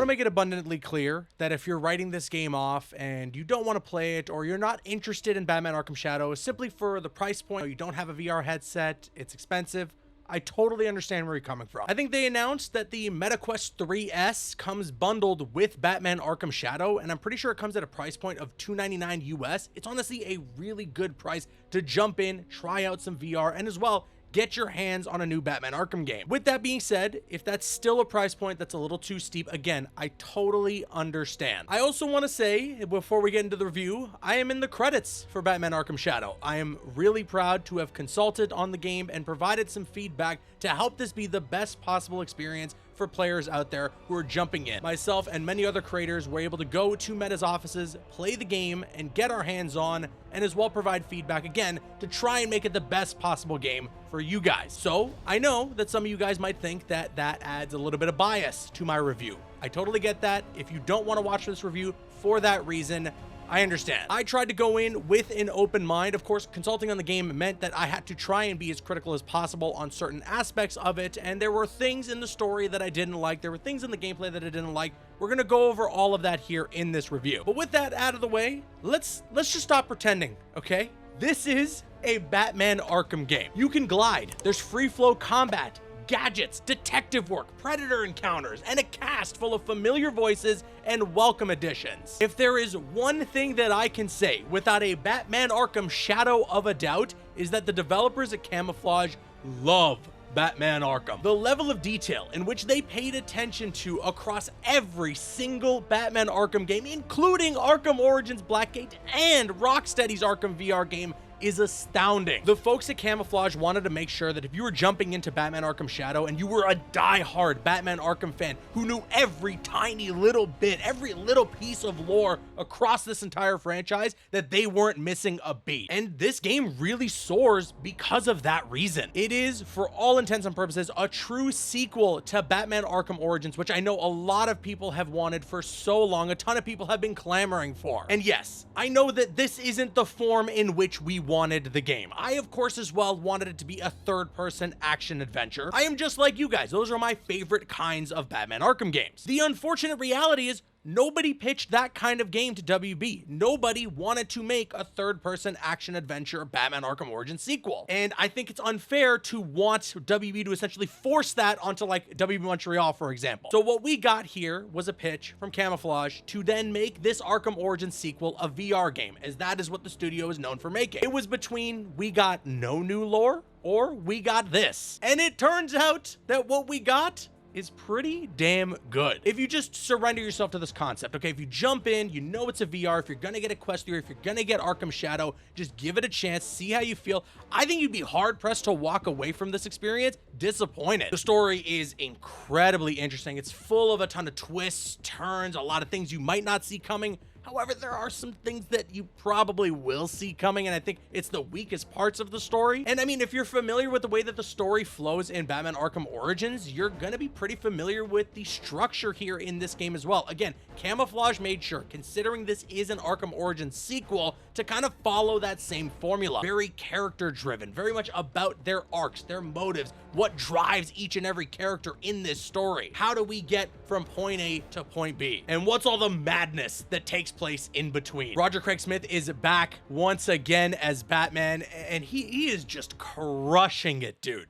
want to make it abundantly clear that if you're writing this game off and you don't want to play it, or you're not interested in Batman Arkham Shadow simply for the price point, you don't have a VR headset, it's expensive, I totally understand where you're coming from. I think they announced that the MetaQuest 3S comes bundled with Batman Arkham Shadow, and I'm pretty sure it comes at a price point of $299 US. It's honestly a really good price to jump in, try out some VR, and as well, get your hands on a new Batman Arkham game. With that being said, if that's still a price point that's a little too steep, again, I totally understand. I also want to say, before we get into the review, I am in the credits for Batman Arkham Shadow. I am really proud to have consulted on the game and provided some feedback to help this be the best possible experience for players out there who are jumping in. Myself and many other creators were able to go to Meta's offices, play the game, and get our hands on, and as well provide feedback again to try and make it the best possible game for you guys. So I know that some of you guys might think that that adds a little bit of bias to my review. I totally get that. If you don't want to watch this review for that reason, I understand. I tried to go in with an open mind. Of course, consulting on the game meant that I had to try and be as critical as possible on certain aspects of it, and there were things in the story that I didn't like. There were things in the gameplay that I didn't like. We're gonna go over all of that here in this review. But with that out of the way, let's just stop pretending, okay? This is a Batman Arkham game. You can glide. There's free flow combat, gadgets, detective work, predator encounters, and a cast full of familiar voices and welcome additions. If there is one thing that I can say without a Batman Arkham shadow of a doubt, is that the developers at Camouflage love Batman Arkham. The level of detail in which they paid attention to across every single Batman Arkham game, including Arkham Origins Blackgate and Rocksteady's Arkham VR game, is astounding. The folks at Camouflage wanted to make sure that if you were jumping into Batman Arkham Shadow and you were a die-hard Batman Arkham fan who knew every tiny little bit, every little piece of lore across this entire franchise, that they weren't missing a beat. And this game really soars because of that reason. It is, for all intents and purposes, a true sequel to Batman Arkham Origins, which I know a lot of people have wanted for so long. A ton of people have been clamoring for. And yes, I know that this isn't the form in which we wanted the game. I, of course, as well wanted it to be a third-person action adventure. I am just like you guys. Those are my favorite kinds of Batman Arkham games. The unfortunate reality is nobody pitched that kind of game to WB. Nobody wanted to make a third-person action adventure Batman Arkham Origins sequel. And I think it's unfair to want WB to essentially force that onto like WB Montreal, for example. So what we got here was a pitch from Camouflage to then make this Arkham Origins sequel a VR game, as that is what the studio is known for making. It was between we got no new lore or we got this. And it turns out that what we got is pretty damn good. If you just surrender yourself to this concept, okay? If you jump in, you know it's a VR, if you're gonna get a Quest 3, if you're gonna get Arkham Shadow, just give it a chance, see how you feel. I think you'd be hard-pressed to walk away from this experience disappointed. The story is incredibly interesting. It's full of a ton of twists, turns, a lot of things you might not see coming. However, there are some things that you probably will see coming, and I think it's the weakest parts of the story. And I mean, if you're familiar with the way that the story flows in Batman Arkham Origins, you're gonna be pretty familiar with the structure here in this game as well. Again, Camouflage made sure, considering this is an Arkham Origins sequel, to kind of follow that same formula. Very character-driven, very much about their arcs, their motives, what drives each and every character in this story. How do we get from point A to point B? And what's all the madness that takes place in between? Roger Craig Smith is back once again as Batman, and he is just crushing it, dude.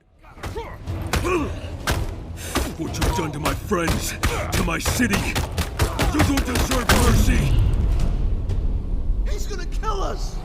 What you've done to my friends, to my city, you don't deserve mercy! He's gonna kill us!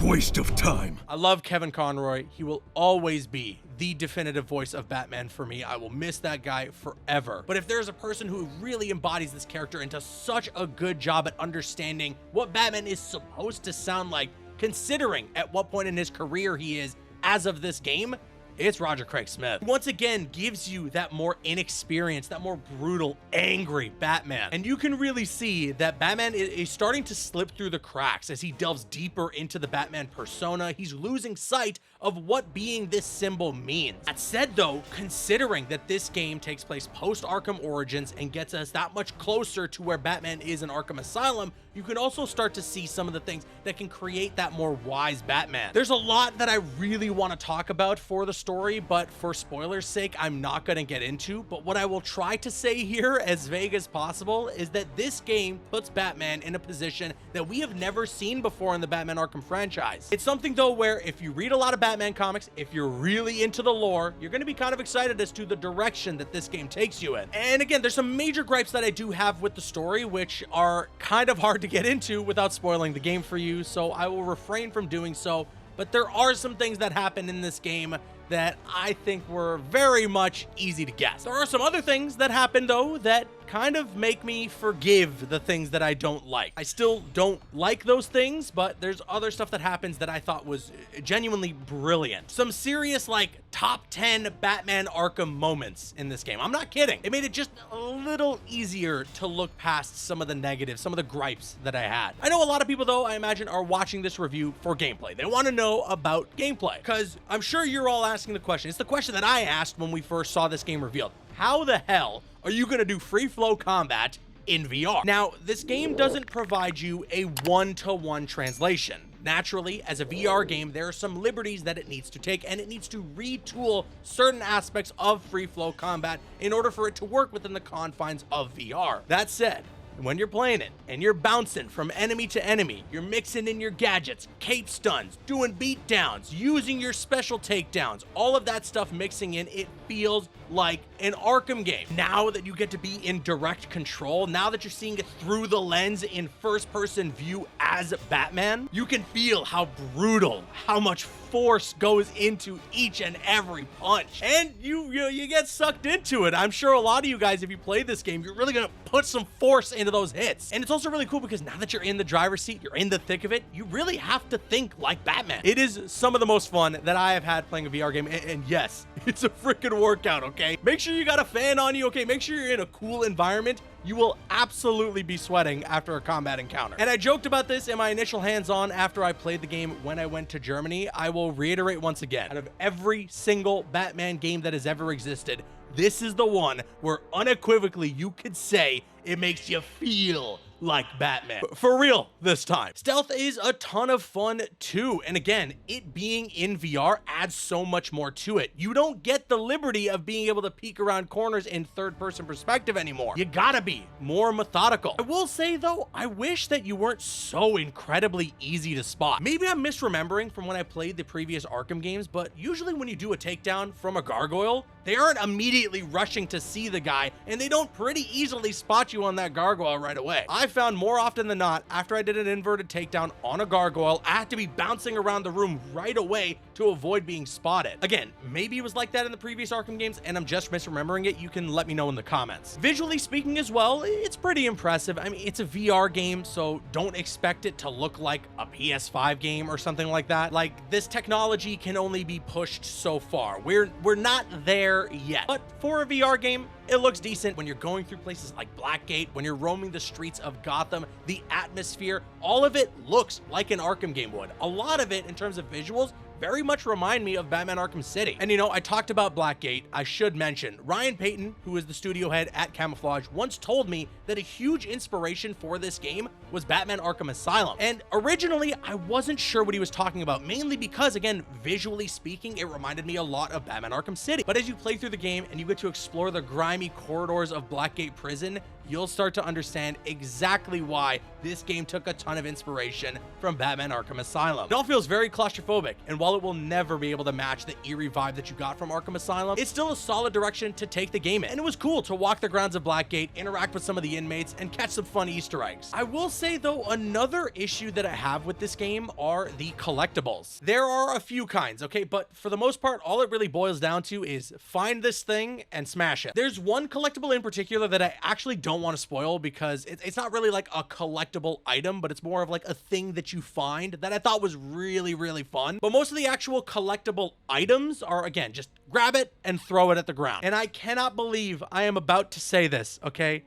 Waste of time. I love Kevin Conroy. He will always be the definitive voice of Batman for me. I will miss that guy forever. But if there's a person who really embodies this character and does such a good job at understanding what Batman is supposed to sound like, considering at what point in his career he is as of this game, it's Roger Craig Smith. Once again, gives you that more inexperienced, that more brutal, angry Batman. And you can really see that Batman is starting to slip through the cracks as he delves deeper into the Batman persona. He's losing sight of what being this symbol means. That said though, considering that this game takes place post Arkham Origins and gets us that much closer to where Batman is in Arkham Asylum, you can also start to see some of the things that can create that more wise Batman. There's a lot that I really want to talk about for the story, but for spoilers' sake, I'm not going to get into. But what I will try to say here, as vague as possible, is that this game puts Batman in a position that we have never seen before in the Batman Arkham franchise. It's something though where if you read a lot of Batman comics, if you're really into the lore, you're going to be kind of excited as to the direction that this game takes you in. And again, there's some major gripes that I do have with the story, which are kind of hard to get into without spoiling the game for you, so I will refrain from doing so. But there are some things that happen in this game that I think were very much easy to guess. There are some other things that happen though that kind of make me forgive the things that I don't like. I still don't like those things, but there's other stuff that happens that I thought was genuinely brilliant. Some serious like top 10 Batman Arkham moments in this game. I'm not kidding. It made it just a little easier to look past some of the negatives, some of the gripes that I had. I know a lot of people though, I imagine, are watching this review for gameplay. They want to know about gameplay because I'm sure you're all asking the question. It's the question that I asked when we first saw this game revealed. How the hell are you going to do free flow combat in VR? Now, this game doesn't provide you a one-to-one translation. Naturally, as a VR game, there are some liberties that it needs to take, and it needs to retool certain aspects of free flow combat in order for it to work within the confines of VR. That said, when you're playing it and you're bouncing from enemy to enemy, you're mixing in your gadgets, cape stuns, doing beatdowns, using your special takedowns, all of that stuff mixing in, it feels like an Arkham game. Now that you get to be in direct control, now that you're seeing it through the lens in first-person view as Batman, you can feel how brutal, how much force goes into each and every punch, and you get sucked into it. I'm sure a lot of you guys, if you play this game, you're really gonna put some force into those hits. And it's also really cool because now that you're in the driver's seat, you're in the thick of it, you really have to think like Batman. It is some of the most fun that I have had playing a VR game, and yes, it's a freaking workout, okay? Make sure you got a fan on you, okay? Make sure you're in a cool environment. You will absolutely be sweating after a combat encounter. And I joked about this in my initial hands-on after I played the game when I went to Germany. I will reiterate once again, out of every single Batman game that has ever existed, this is the one where unequivocally you could say it makes you feel like Batman. For real this time. Stealth is a ton of fun too. And again, it being in VR adds so much more to it. You don't get the liberty of being able to peek around corners in third-person perspective anymore. You gotta be more methodical. I will say though, I wish that you weren't so incredibly easy to spot. Maybe I'm misremembering from when I played the previous Arkham games, but usually when you do a takedown from a gargoyle, they aren't immediately rushing to see the guy, and they don't pretty easily spot you on that gargoyle right away. I found more often than not, after I did an inverted takedown on a gargoyle, I had to be bouncing around the room right away to avoid being spotted. Again, maybe it was like that in the previous Arkham games, and I'm just misremembering it. You can let me know in the comments. Visually speaking as well, it's pretty impressive. I mean, it's a VR game, so don't expect it to look like a PS5 game or something like that. Like, this technology can only be pushed so far. We're not there yet. But for a VR game, it looks decent. When you're going through places like Blackgate, when you're roaming the streets of Gotham, the atmosphere, all of it looks like an Arkham game would. A lot of it, in terms of visuals, very much remind me of Batman Arkham City. And you know, I talked about Blackgate. I should mention, Ryan Payton, who is the studio head at Camouflage, once told me that a huge inspiration for this game was Batman Arkham Asylum. And originally, I wasn't sure what he was talking about, mainly because, again, visually speaking, it reminded me a lot of Batman Arkham City. But as you play through the game and you get to explore the grimy corridors of Blackgate Prison, you'll start to understand exactly why this game took a ton of inspiration from Batman Arkham Asylum. It all feels very claustrophobic, and while it will never be able to match the eerie vibe that you got from Arkham Asylum, it's still a solid direction to take the game in. And it was cool to walk the grounds of Blackgate, interact with some of the inmates, and catch some fun Easter eggs. I will say though, another issue that I have with this game are the collectibles. There are a few kinds, okay, but for the most part, all it really boils down to is find this thing and smash it. There's one collectible in particular that I actually don't want to spoil because it's not really like a collectible item, but it's more of like a thing that you find that I thought was really, really fun. But most of the actual collectible items are, again, just grab it and throw it at the ground. And I cannot believe I am about to say this, okay?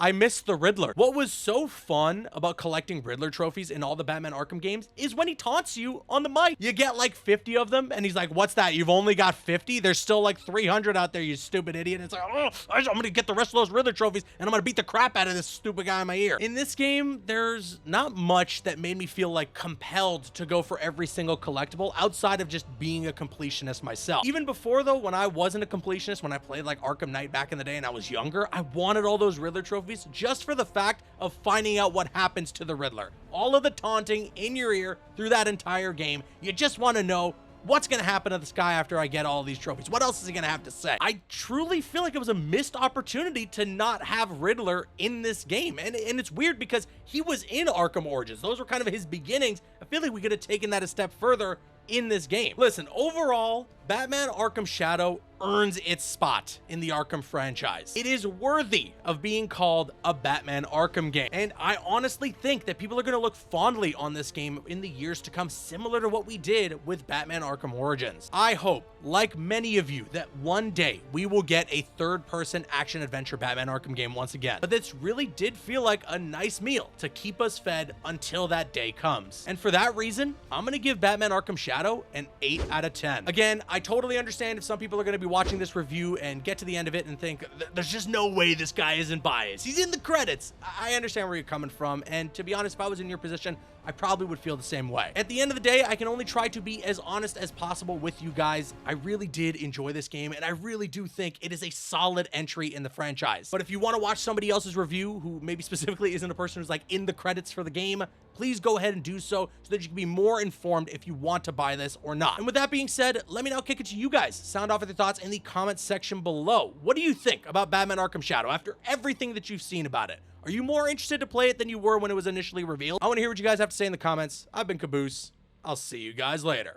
I missed the Riddler. What was so fun about collecting Riddler trophies in all the Batman Arkham games is when he taunts you on the mic. You get like 50 of them, and he's like, what's that? You've only got 50? There's still like 300 out there, you stupid idiot. And it's like, oh, I'm gonna get the rest of those Riddler trophies, and I'm gonna beat the crap out of this stupid guy in my ear. In this game, there's not much that made me feel like compelled to go for every single collectible outside of just being a completionist myself. Even before though, when I wasn't a completionist, when I played like Arkham Knight back in the day and I was younger, I wanted all those Riddler trophies just for the fact of finding out what happens to the Riddler. All of the taunting in your ear through that entire game. You just want to know what's going to happen to this guy after I get all these trophies. What else is he going to have to say? I truly feel like it was a missed opportunity to not have Riddler in this game. And it's weird because he was in Arkham Origins. Those were kind of his beginnings. I feel like we could have taken that a step further in this game. Listen, overall, Batman Arkham Shadow earns its spot in the Arkham franchise. It is worthy of being called a Batman Arkham game. And I honestly think that people are going to look fondly on this game in the years to come, similar to what we did with Batman Arkham Origins. I hope, like many of you, that one day we will get a third-person action-adventure Batman Arkham game once again. But this really did feel like a nice meal to keep us fed until that day comes. And for that reason, I'm going to give Batman Arkham Shadow an 8 out of 10. Again, I totally understand if some people are going to be watching this review and get to the end of it and think, there's just no way this guy isn't biased. He's in the credits. I understand where you're coming from. And to be honest, if I was in your position, I probably would feel the same way. At the end of the day, I can only try to be as honest as possible with you guys. I really did enjoy this game, and I really do think it is a solid entry in the franchise. But if you want to watch somebody else's review, who maybe specifically isn't a person who's like in the credits for the game, please go ahead and do so that you can be more informed if you want to buy this or not. And with that being said, let me now kick it to you guys. Sound off with your thoughts in the comments section below. What do you think about Batman Arkham Shadow after everything that you've seen about it? Are you more interested to play it than you were when it was initially revealed? I want to hear what you guys have to say in the comments. I've been Caboose. I'll see you guys later.